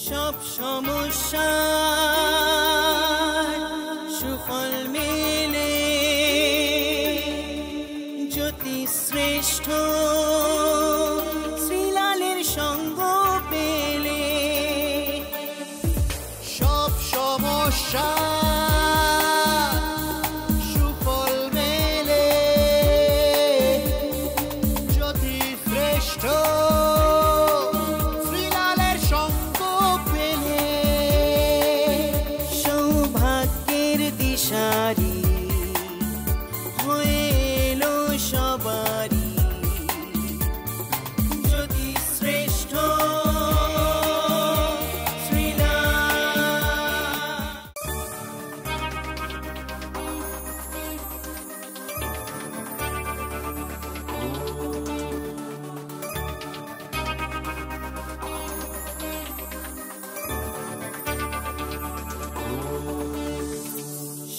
সব সমস্যা সুফল মেলে জ্যোতি শ্রেষ্ঠ শ্রীলালের সঙ্গ পেলে সব সমস্যা সুফল মেলে জ্যোতি শ্রেষ্ঠ শ্রীলালের সঙ্গ পেলে সৌভাগ্যের দিশারি হয়ে এলো সবারই জ্যোতি শ্রেষ্ঠ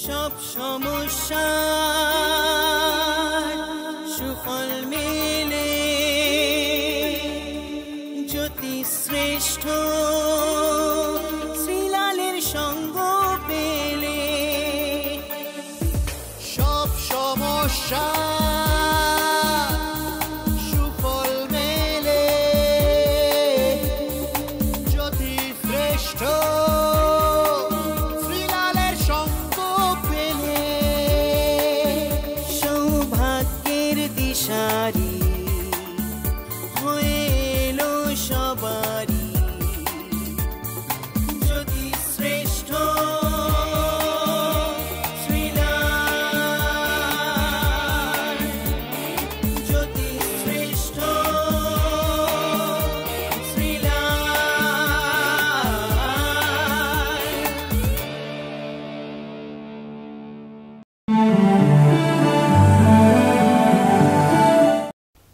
সব সমস্যা সুফল মেলে জ্যোতি শ্রেষ্ঠ শ্রীলালের সঙ্গ পেলে সব সমস্যা সুফল মেলে জ্যোতি শ্রেষ্ঠ শ্রীলালের সঙ্গ পেলে সৌভাগ্যের দিশারি হয়ে এলো সবারই জ্যোতি শ্রেষ্ঠ শ্রীলাল জ্যোতি শ্রেষ্ঠ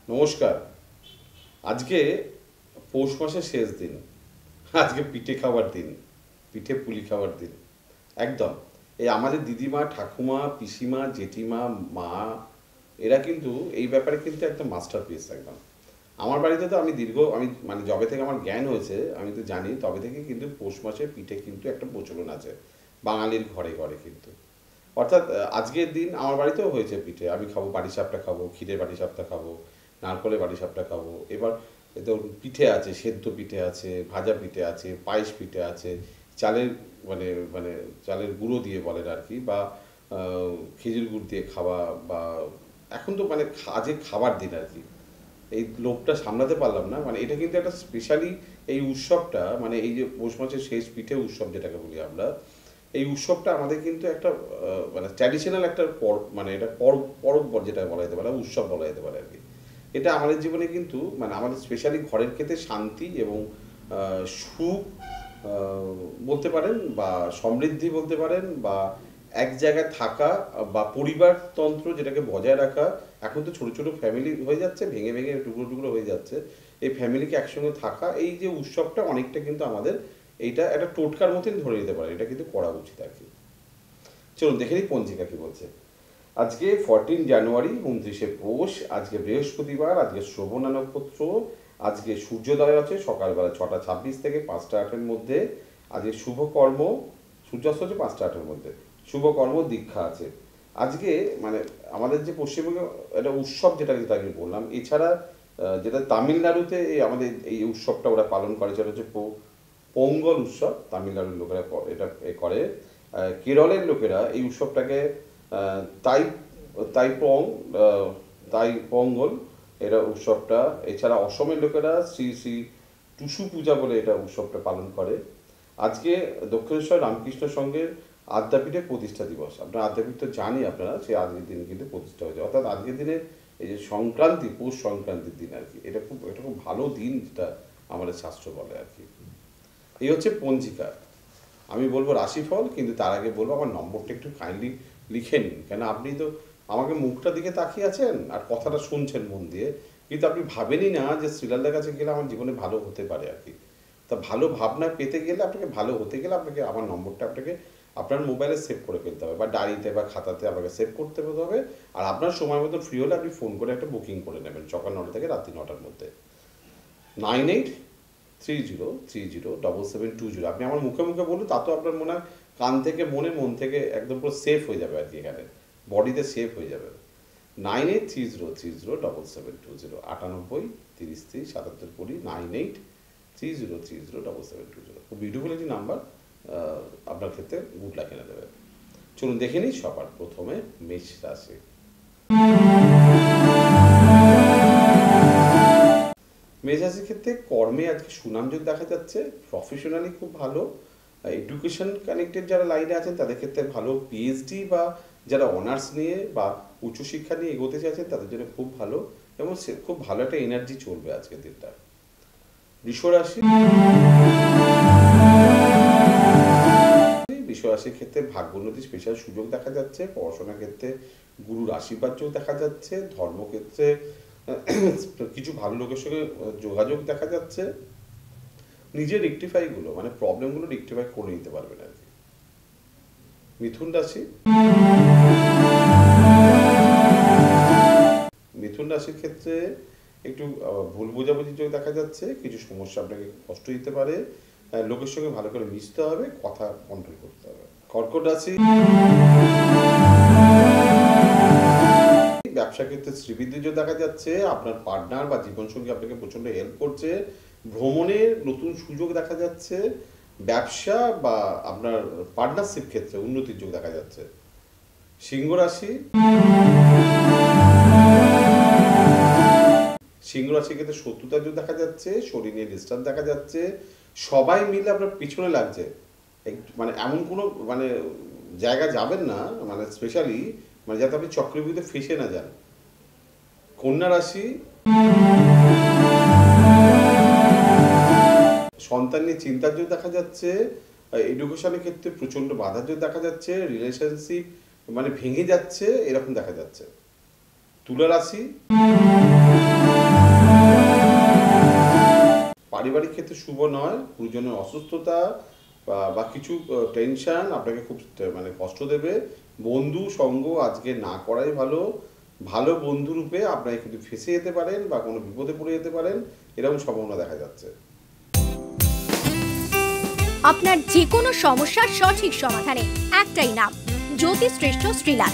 নমস্কার। আজকে পৌষ মাসের শেষ দিন, আজকে পিঠে খাওয়ার দিন, পিঠে পুলি খাওয়ার দিন। একদম এই আমাদের দিদিমা, ঠাকুমা, পিসিমা, জেঠিমা, মা এরা কিন্তু এই ব্যাপারে কিন্তু একদম মাস্টার পিস। একদম আমার বাড়িতে তো আমি মানে যবে থেকে আমার জ্ঞান হয়েছে আমি তো জানি তবে থেকে কিন্তু পৌষ মাসে পিঠে কিন্তু একটা প্রচলন আছে বাঙালির ঘরে ঘরে কিন্তু। অর্থাৎ আজকের দিন আমার বাড়িতেও হয়েছে পিঠে, আমি খাবো, বাড়িসাপটা খাবো, ক্ষীরের বাড়িসাপটা খাবো, নারকলের বাড়িসাপটা খাবো। এবার তো পিঠে আছে, সেদ্ধ পিঠে আছে, ভাজা পিঠে আছে, পায়েস পিঠে আছে, চালের মানে মানে চালের গুঁড়ো দিয়ে বলেন আর কি, বা খেজুর গুড় দিয়ে খাওয়া, বা এখন তো মানে আজকে খাবার দিন আর কি। এই লোভটা সামলাতে পারলাম না, মানে এটা কিন্তু একটা স্পেশালি এই উৎসবটা, মানে এই যে পৌষ মাসের শেষ পিঠে উৎসব যেটাকে বলি আমরা, এই উৎসবটা আমাদের কিন্তু একটা মানে ট্র্যাডিশনাল একটা মানে এটা পরব যেটা বলা যেতে পারে, উৎসব বলা যেতে পারে আর কি। এটা আমাদের জীবনে কিন্তু মানে আমাদের স্পেশালি ঘরের ক্ষেত্রে শান্তি এবং সুখ বলতে পারেন, বা সমৃদ্ধি বলতে পারেন, বা এক জায়গায় থাকা বা পরিবারতন্ত্র যেটাকে বজায় রাখা। এখন তো ছোটো ছোটো ফ্যামিলি হয়ে যাচ্ছে, ভেঙে ভেঙে টুকরো টুকরো হয়ে যাচ্ছে। এই ফ্যামিলিকে একসঙ্গে থাকা, এই যে উৎসবটা অনেকটা কিন্তু আমাদের এইটা একটা টোটকার মতন ধরে নিতে পারে, এটা কিন্তু করা উচিত আর কি। চলুন দেখে নিই পঞ্জিকা কি বলছে। আজকে 14 জানুয়ারি, 29শে পৌষ, আজকে বৃহস্পতিবার, আজকে শ্রবণা নক্ষত্র, আজকে সূর্যোদয় আছে সকালবেলা 6টা 26 থেকে 5টা 8-এর মধ্যে। আজকে শুভকর্ম, সূর্যাস্ত হচ্ছে 5টা 8-এর মধ্যে, শুভকর্ম দীক্ষা আছে আজকে। মানে আমাদের যে পশ্চিমবঙ্গে একটা উৎসব যেটা আমি বললাম, এছাড়া যেটা তামিলনাড়ুতে আমাদের এই উৎসবটা ওরা পালন করে, সেটা হচ্ছে পোঙ্গল উৎসব। তামিলনাড়ুর লোকেরা এটা করে। কেরলের লোকেরা এই উৎসবটাকে তাই পঙ্গল এটা উৎসবটা। এছাড়া অসমের লোকেরা শ্রী শ্রী টুসু পূজা বলে এটা উৎসবটা পালন করে। আজকে দক্ষিণেশ্বর রামকৃষ্ণ সংঘের আদ্যাপীঠের প্রতিষ্ঠা দিবস। আপনার আদ্যাপীঠ তো জানি আপনারা, সেই আজকের দিনে কিন্তু প্রতিষ্ঠা হয়েছে। অর্থাৎ আজকের দিনে এই যে সংক্রান্তি, পৌষ সংক্রান্তির দিন আর কি, এটা খুব ভালো দিন যেটা আমাদের শাস্ত্র বলে আর কি। এই হচ্ছে পঞ্জিকা। আমি বলবো রাশিফল, কিন্তু তার আগে বলবো আমার নম্বরটা একটু কাইন্ডলি লিখে নিন, কেন আপনি তো আমাকে মুখটা দিকে তাকিয়ে আছেন আর কথাটা শুনছেন মন দিয়ে, কিন্তু আপনি ভাবেনই না যে শ্রীলালদার কাছে গেলে আমার জীবনে ভালো হতে পারে আর কি। তা ভালো ভাবনা পেতে গেলে, আপনাকে ভালো হতে গেলে আপনাকে আমার নম্বরটা আপনাকে আপনার মোবাইলে সেভ করে ফেলতে হবে, বা ডায়েরিতে বা খাতাতে আপনাকে সেভ করতে হবে। আর আপনার সময় মতো ফ্রি হলে আপনি ফোন করে একটা বুকিং করে নেবেন সকাল 9টা থেকে রাত্রি 9টার মধ্যে। 30307720। আপনি আমার মুখে মুখে বলুন, তা তো আপনার মনে হয় কান থেকে মন থেকে একদম পুরো সেফ হয়ে যাবে আর কি, এখানে বডিতে সেফ হয়ে যাবে। 9830307720, 98 30 30 77 20, 9830307720। খুব বিউটিফুল একটি নাম্বার, আপনার ক্ষেত্রে গুড লাক এনে দেবে। চলুন দেখে নিই সবার প্রথমে মেষ রাশি। মেষ রাশির ক্ষেত্রে কর্মে আজকে সুনামযোগ দেখা যাচ্ছে, প্রফেশনালি খুব ভালো। এডুকেশন কানেক্টেড যারা লাইনে আছেন তাদের ক্ষেত্রে ভালো, পিএইচডি বা যারা অনার্স নিয়ে বা উচ্চশিক্ষা নিয়ে এগোতে চাইছেন তাদের জন্য খুব ভালো, এবং খুব ভালো একটা এনার্জি চলবে আজকের দিনটা। বৃষ রাশির ক্ষেত্রে ভাগ্যোন্নতি স্পেশাল সুযোগ দেখা যাচ্ছে, পড়াশোনার ক্ষেত্রে গুরুর আশীর্বাদ যোগ দেখা যাচ্ছে, ধর্মক্ষেত্রে কিছু ভালো লোকের সঙ্গে যোগাযোগ দেখা যাচ্ছে, নিজের রেকটিফাইগুলো মানে প্রবলেমগুলো রেকটিফাই করে নিতে পারবেন আর কি। মিথুন রাশির ক্ষেত্রে একটু ভুল বোঝাবুঝি যোগ দেখা যাচ্ছে, কিছু সমস্যা আপনাকে কষ্ট দিতে পারে, লোকের সঙ্গে ভালো করে মিশতে হবে, কথা কন্ট্রোল করতে হবে। কর্কট রাশি, ব্যবসা ক্ষেত্রে শ্রীবৃদ্ধি যোগ দেখা যাচ্ছে, আপনার পার্টনার বা জীবনসঙ্গী আপনাকে প্রচন্ড হেল্প করছে, ভ্রমণের নতুন সুযোগ দেখা যাচ্ছে, ব্যবসা বা আপনার পার্টনারশিপ ক্ষেত্রে উন্নতির যোগ দেখা যাচ্ছে। সিংহ রাশির ক্ষেত্রে শত্রুতার যোগ দেখা যাচ্ছে, শরীর নিয়ে ডিস্টার্ব দেখা যাচ্ছে, সবাই মিলে আপনার পিছনে লাগছে, মানে এমন কোনো মানে জায়গা যাবেন না, মানে স্পেশালি মানে যাতে আপনি চক্রবৃদ্ধি ফেসে না যান। কন্যা রাশি, সন্তান নিয়ে চিন্তার যোগ দেখা যাচ্ছে, এডুকেশনের ক্ষেত্রে প্রচন্ড বাধার যোগ দেখা যাচ্ছে, রিলেশনশিপ মানে ভেঙে যাচ্ছে এরকম দেখা যাচ্ছে। তুলা রাশি, পারিবারিক ক্ষেত্রে শুভ নয়, গুরুজনের অসুস্থতা বা কিছু টেনশন আপনাকে খুব মানে কষ্ট দেবে, বন্ধু সঙ্গ আজকে না করাই ভালো, ভালো বন্ধু রূপে আপনাকে কিন্তু ফেসে যেতে পারেন বা কোনো বিপদে পড়ে যেতে পারেন, এরকম সম্ভাবনা দেখা যাচ্ছে। আপনার যে কোনো সমস্যার সঠিক সমাধানে একটাই নাম, জ্যোতিশ্রেষ্ঠ শ্রীলাল।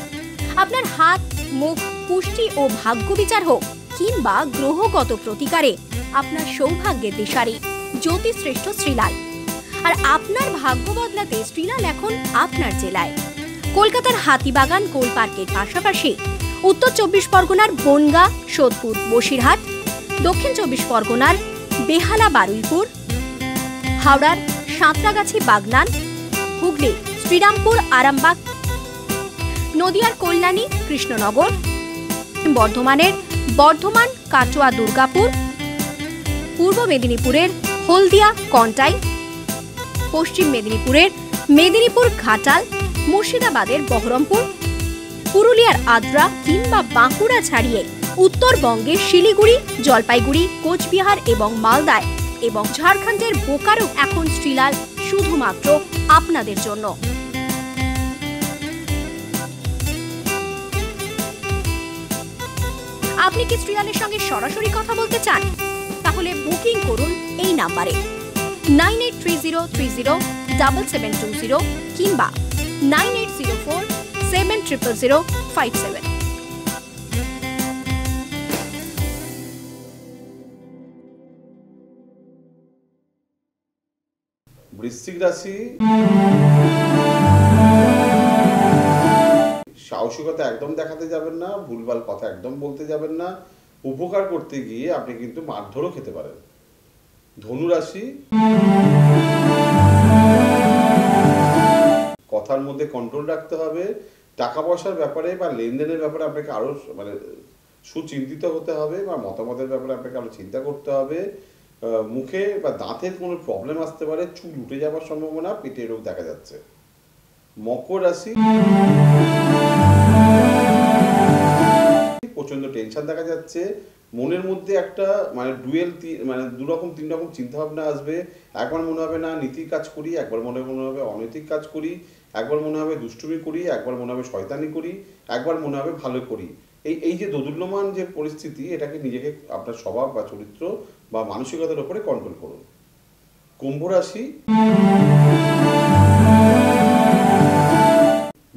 আপনার হাত, মুখ, পুষ্টি ও ভাগ্য বিচার হোক কিংবা গ্রহগত প্রতিকারে আপনার সৌভাগ্যের দিশারি জ্যোতিশ্রেষ্ঠ শ্রীলাল। আর আপনার ভাগ্য বদলাতে শ্রীলাল এখন আপনার জেলায়। কলকাতার হাতিবাগান কোল পার্কের পাশাপাশি উত্তর 24 পরগনার বনগাঁ, সোদপুর, বসিরহাট, দক্ষিণ 24 পরগনার বেহালা, বারুইপুর, হাওড়ার সাঁতরাগাছি, বাগনান, হুগলি শ্রীরামপুর, আরামবাগ, নদিয়ার কল্যাণী, কৃষ্ণনগর, বর্ধমানের বর্ধমান, কাটোয়া, দুর্গাপুর, পূর্ব মেদিনীপুরের হলদিয়া, কন্টাই, পশ্চিম মেদিনীপুরের মেদিনীপুর, ঘাটাল, মুর্শিদাবাদের বহরমপুর, পুরুলিয়ার আদ্রা কিংবা বাঁকুড়া ছাড়িয়ে উত্তরবঙ্গের শিলিগুড়ি, জলপাইগুড়ি, কোচবিহার এবং মালদায় এবং ঝাড়খণ্ডের বোকারো এখন শ্রীলাল শুধুমাত্র আপনাদের জন্য। আপনি কি শ্রীলালের সঙ্গে সরাসরি কথা বলতে চান? তাহলে বুকিং করুন এই নাম্বারে 9830307720 কিংবা 9804700057। বৃশ্চিক রাশি, সাহসিকতা একদম দেখাতে যাবেন না, ভুলভাল কথা একদম বলতে যাবেন না, উপকার করতে গিয়ে আপনি কিন্তু মারধরও খেতে পারেন। ধনু রাশি, কথার মধ্যে কন্ট্রোল রাখতে হবে, টাকা পয়সার ব্যাপারে বা লেনদেনের ব্যাপারে আপনাকে আরো মানে সুচিন্তিত হতে হবে বা মতামতের ব্যাপারে আপনাকে আরো চিন্তা করতে হবে। মুখে বা দাঁতের কোনো প্রবলেম আসতে পারে, চুল উঠে যাওয়ার সম্ভাবনা, পেটের রোগ দেখা যাচ্ছে। মকর রাশি, প্রচন্ড টেনশন দেখা যাচ্ছে, মনের মধ্যে একটা মানে মানে দুরকম তিন রকম চিন্তা ভাবনা আসবে, একবার মনে হবে না নীতির কাজ করি, একবার মনে হবে অনৈতিক কাজ করি, একবার মনে হবে দুষ্টুমি করি, একবার মনে হবে শয়তানি করি, একবার মনে হবে ভালো করি। এই যে দোদুল্যমান যে পরিস্থিতি, এটাকে নিজেকে আপনার স্বভাব বা চরিত্র বা মানসিকতার উপরে কন্ট্রোল করুন। কুম্ভ রাশি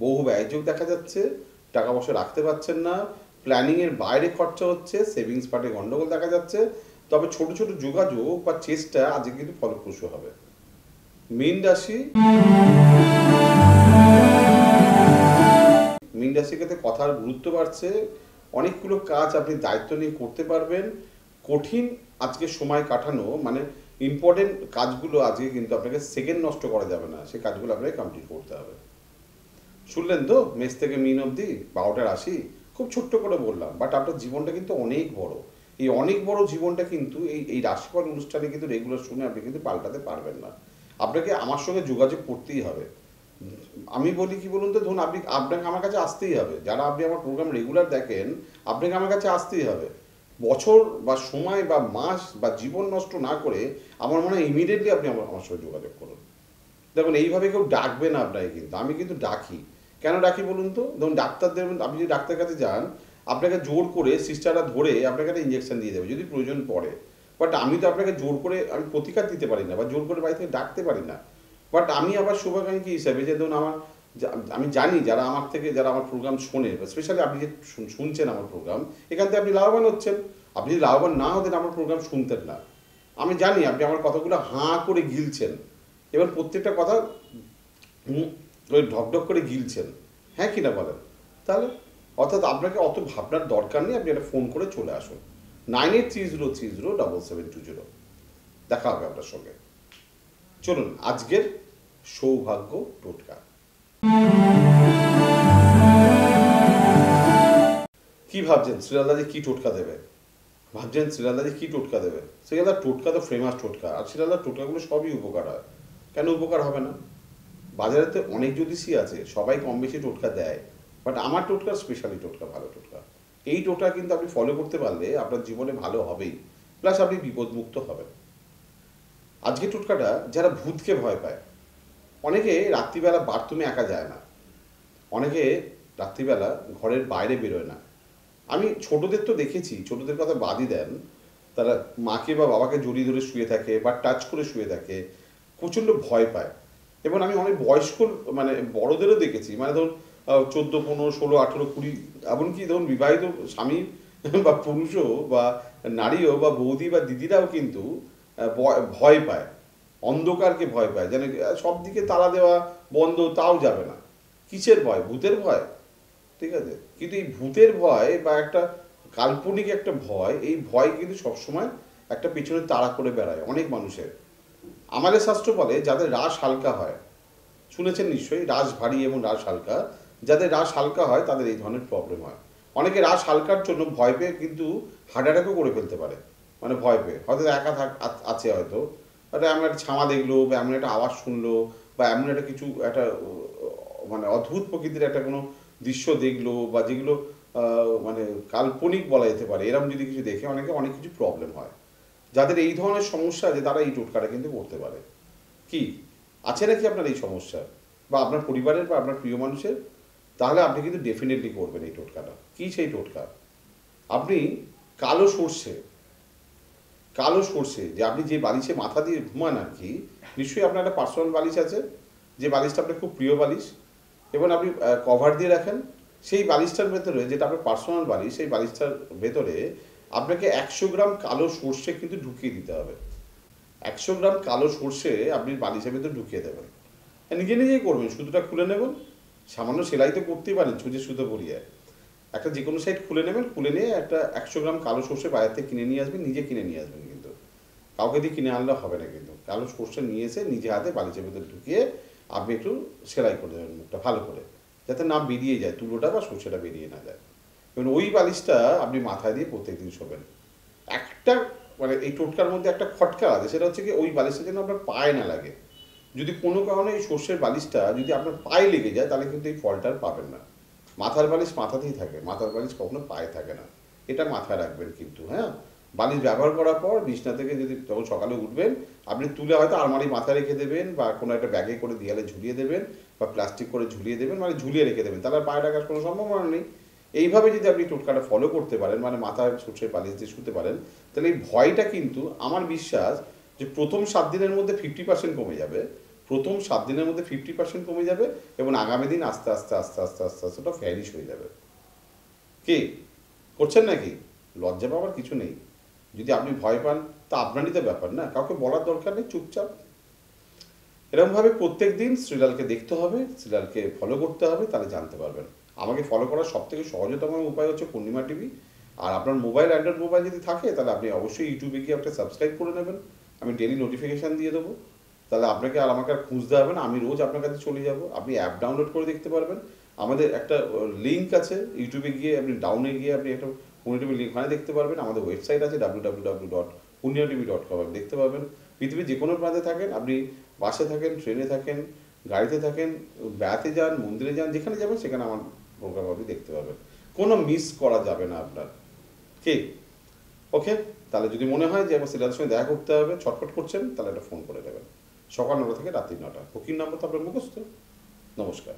বহু ব্যয়যোগ দেখা যাচ্ছে, টাকা পয়সা রাখতে পারছেন না, প্ল্যানিং এর বাইরে খরচা হচ্ছে, সেভিংস পার্টে গন্ডগোল দেখা যাচ্ছে। তবে ছোট ছোট যোগাযোগ বা চেষ্টা আজকে কিন্তু ফলপ্রসূ হবে। মীন রাশি, মীন রাশির ক্ষেত্রে কথার গুরুত্ব বাড়ছে, অনেকগুলো কাজ আপনি দায়িত্ব নিয়ে করতে পারবেন। কঠিন আজকে সময় কাটানো মানে ইম্পর্টেন্ট কাজগুলো আজকে কিন্তু আপনাকে সেকেন্ড নষ্ট করা যাবে না, সেই কাজগুলো আপনাকে কমপ্লিট করতে হবে। শুনলেন তো মেষ থেকে মীন অবধি 12টা রাশি, খুব ছোট্ট করে বললাম, বাট আপনার জীবনটা কিন্তু অনেক বড়। এই অনেক বড় জীবনটা কিন্তু এই রাশিফল অনুষ্ঠানে কিন্তু রেগুলার শুনে আপনি কিন্তু পাল্টাতে পারবেন না। আপনাকে আমার সঙ্গে যোগাযোগ করতেই হবে। আমি বলি কি বলুন তো, ধরুন আপনাকে আমার কাছে আসতেই হবে। যারা আপনি আমার প্রোগ্রাম রেগুলার দেখেন, আপনাকে আমার কাছে আসতেই হবে। বছর বা সময় বা মাস বা জীবন নষ্ট না করে আমার মনে হয় ইমিডিয়েটলি আপনি আমার সঙ্গে যোগাযোগ করুন। দেখুন এইভাবে কেউ ডাকবে না আপনাকে, কিন্তু আমি কিন্তু ডাকি। কেন ডাকি বলুন তো? ধরুন ডাক্তারদের, আপনি যদি ডাক্তারের কাছে যান, আপনাকে জোর করে সিস্টাররা ধরে আপনাকে একটা ইঞ্জেকশন দিয়ে দেবে যদি প্রয়োজন পড়ে। বাট আমি তো আপনাকে জোর করে আমি প্রতিকার দিতে পারি না বা জোর করে বাড়ি থেকে ডাকতে পারি না। বাট আমি আবার শুভাকাঙ্ক্ষী হিসাবে, যে ধরুন আমি জানি যারা আমার প্রোগ্রাম শোনে, স্পেশালি আপনি যে শুনছেন আমার প্রোগ্রাম, এখান থেকে আপনি লাভবান হচ্ছেন। আপনি যদি লাভবান না হতেন আমার প্রোগ্রাম শুনতেন না। আমি জানি আপনি আমার কথাগুলো হাঁ করে গিলছেন, এবার প্রত্যেকটা কথা ওই ঢকঢক করে গিলছেন, হ্যাঁ কিনা বলেন? তাহলে অর্থাৎ আপনাকে অত ভাবনার দরকার নেই, আপনি একটা ফোন করে চলে আসুন 9830307720। দেখা হবে আপনার সঙ্গে। চলুন আজকের সৌভাগ্য টোটকা। কি ভাবছেন শ্রীলালদাজি কি টোটকা দেবে? ভাবছেন শ্রীলালদাজি কি টোটকা দেবে? শ্রীলালদার টোটকা তো ফেমাস টোটকা, আর শ্রীলালদার টোটকাগুলো সবই উপকার হয়। কেন উপকার হবে না? বাজারেতে অনেক জ্যোতিষী আছে, সবাই কম বেশি টোটকা দেয়, বাট আমার টোটকা স্পেশালি টোটকা, ভালো টোটকা। এই টোটকা কিন্তু আপনি ফলো করতে পারলে আপনার জীবনে ভালো হবেই, প্লাস আপনি বিপদমুক্ত হবেন। আজকে টোটকাটা যারা ভূতকে ভয় পায়, অনেকে রাত্রিবেলা বাথরুমে একা যায় না, অনেকে রাত্রিবেলা ঘরের বাইরে বেরোয় না। আমি ছোটদের তো দেখেছি, ছোটদের কথা বাদই দেন, তারা মাকে বা বাবাকে জড়িয়ে ধরে শুয়ে থাকে বা টাচ করে শুয়ে থাকে, প্রচণ্ড ভয় পায়। এবং আমি অনেক বয়স্ক মানে বড়দেরও দেখেছি, মানে ধরুন 14, 15, 16, 18, 20, এমনকি ধরুন বিবাহিত স্বামী বা পুরুষও বা নারীও বা বৌদি বা দিদিরাও কিন্তু ভয় পায়, অন্ধকারকে ভয় পায়, যেন সব দিকে তালা দেওয়া বন্ধ, তাও যাবে না। কিসের ভয়? ভূতের ভয়, ঠিক আছে? কিন্তু এই ভূতের ভয় বা একটা কাল্পনিক একটা ভয়, এই ভয় কিন্তু সবসময় একটা পেছনে তাড়া করে বেড়ায় অনেক মানুষের। আমাদের শাস্ত্র বলে যাদের রাশ হালকা হয়, শুনেছেন নিশ্চয়ই, রাশ ভারী এবং রাশ হালকা, যাদের রাশ হালকা হয় তাদের এই ধরনের প্রবলেম হয়। অনেকে রাশ হালকার জন্য ভয় পেয়ে কিন্তু হার্ট অ্যাটাকও করে ফেলতে পারে, মানে ভয় পেয়ে হয়তো একা আছে, হয়তো এমন একটা ছামা দেখলো বা এমন একটা আওয়াজ শুনলো বা এমন একটা কিছু একটা মানে অদ্ভুত প্রকৃতির একটা কোনো দৃশ্য দেখলো বা যেগুলো মানে কাল্পনিক বলা যেতে পারে, এরকম যদি কিছু দেখে অনেক কিছু প্রবলেম হয়। যাদের এই ধরনের সমস্যা আছে তারা এই টোটকাটা কিন্তু করতে পারে। কি আছে নাকি আপনার এই সমস্যা বা আপনার পরিবারের বা আপনার প্রিয় মানুষের? তাহলে আপনি কিন্তু ডেফিনেটলি করবেন এই টোটকাটা। কি সেই টোটকা? আপনি কালো সর্ষে যে আপনি যে বালিশে মাথা দিয়ে ঘুমান আর কি, নিশ্চয়ই আপনার একটা পার্সোনাল বালিশ আছে, যে বালিশটা আপনার খুব প্রিয় বালিশ এবং আপনি কভার দিয়ে রাখেন। সেই বালিশটার ভেতরে, যেটা আপনার পার্সোনাল বালিশ, সেই বালিশটার ভেতরে আপনাকে 100 গ্রাম কালো সর্ষে কিন্তু ঢুকিয়ে দিতে হবে। 100 গ্রাম কালো সর্ষে আপনি বালিশের ভেতরে ঢুকিয়ে দেবেন, নিজেই করবেন। সুতোটা খুলে নেবেন, সামান্য সেলাই তো করতেই পারেন, ছুঁচে সুতো পরিয়ে একটা যে কোনো সাইড খুলে নেবেন, খুলে নিয়ে একটা 100 গ্রাম কালো সর্ষে বাজার থেকে কিনে নিয়ে আসবেন, নিজে কিনে নিয়ে আসবেন, কিন্তু কাউকে দিয়ে কিনে আনলে হবে না। কিন্তু কালো সর্ষে নিয়ে এসে নিজে হাতে বালিশের ভেতরে ঢুকিয়ে আপনি একটু সেলাই করে দেবেন মুখটা ভালো করে, যাতে না বেরিয়ে যায় তুলোটা বা সর্ষেটা বেরিয়ে না যায়। এবং ওই বালিশটা আপনি মাথায় দিয়ে প্রত্যেকদিন শোবেন। একটা মানে এই টোটকার মধ্যে একটা খটকা আছে, সেটা হচ্ছে কি ওই বালিশটা যেন আপনার পায়ে না লাগে। যদি কোনো কারণে এই সর্ষের বালিশটা যদি আপনার পায়ে লেগে যায়, তাহলে কিন্তু এই ফলটা পাবেন না। মাথার বালিশ মাথাতেই থাকে, মাথার বালিশ কখনো পায়ে থাকে না, এটা মাথায় রাখবেন কিন্তু। হ্যাঁ, বালিশ ব্যবহার করার পর বিছনা থেকে যদি যখন সকালে উঠবেন, আপনি তুলে হয়তো আলমারি মাথায় রেখে দেবেন বা কোনো একটা ব্যাগে করে দেয়ালে ঝুলিয়ে দেবেন বা প্লাস্টিক করে ঝুলিয়ে দেবেন, মানে ঝুলিয়ে রেখে দেবেন, তাহলে পায়ে রাখার কোনো সম্ভাবনা নেই। এইভাবে যদি আপনি টোটকাটা ফলো করতে পারেন, মানে মাথায় সর্ষের বালিশ দিয়ে শুতে পারেন, তাহলে এই ভয়টা কিন্তু আমার বিশ্বাস যে প্রথম 7 দিনের মধ্যে 50% কমে যাবে, প্রথম 7 দিনের মধ্যে 50% কমে যাবে এবং আগামী দিন আস্তে আস্তে আস্তে আস্তে আস্তে আস্তে ওটা ভ্যানিশ হয়ে যাবে। কি করছেন নাকি? লজ্জা পাওয়ার কিছু নেই। যদি আপনি ভয় পান তা আপনারই তো ব্যাপার না, কাউকে বলার দরকার নেই, চুপচাপ এরকমভাবে প্রত্যেক দিন সিরিয়ালকে দেখতে হবে, সিরিয়ালকে ফলো করতে হবে, তাহলে জানতে পারবেন। আমাকে ফলো করার সবথেকে সহজতম উপায় হচ্ছে পূর্ণিমা টিভি। আর আপনার মোবাইল, অ্যান্ড্রয়েড মোবাইল যদি থাকে তাহলে আপনি অবশ্যই ইউটিউবে গিয়ে একটা সাবস্ক্রাইব করে নেবেন। আমি ডেলি নোটিফিকেশান দিয়ে দেবো, তাহলে আপনাকে আর আমাকে আর খুঁজতে হবে না, আমি রোজ আপনার কাছে চলে যাব। আপনি অ্যাপ ডাউনলোড করে দেখতে পারবেন। আমাদের একটা লিঙ্ক আছে, ইউটিউবে গিয়ে আপনি ডাউনে গিয়ে আপনি একটা পূর্ণিমা টিভি লিঙ্ক ওখানে দেখতে পারবেন। আমাদের ওয়েবসাইট আছে www.punnimatv.com, দেখতে পারবেন। পৃথিবীর যে কোনো প্রান্তে থাকেন, আপনি বাসে থাকেন, ট্রেনে থাকেন, গাড়িতে থাকেন, বেড়াতে যান, মন্দিরে যান, যেখানে যাবেন সেখানে আমার প্রোগ্রাম আপনি দেখতে পাবেন, কোনো মিস করা যাবে না আপনার। ঠিক ওকে, তাহলে যদি মনে হয় যে আমার সিরিয়ালের সঙ্গে দেখা করতে হবে, ছটফট করছেন, তাহলে একটা ফোন করে দেবেন। সকাল 9টা থেকে রাত্রি 9টা। বুকিং নাম্বার তো আপনার মুখস্থ। নমস্কার।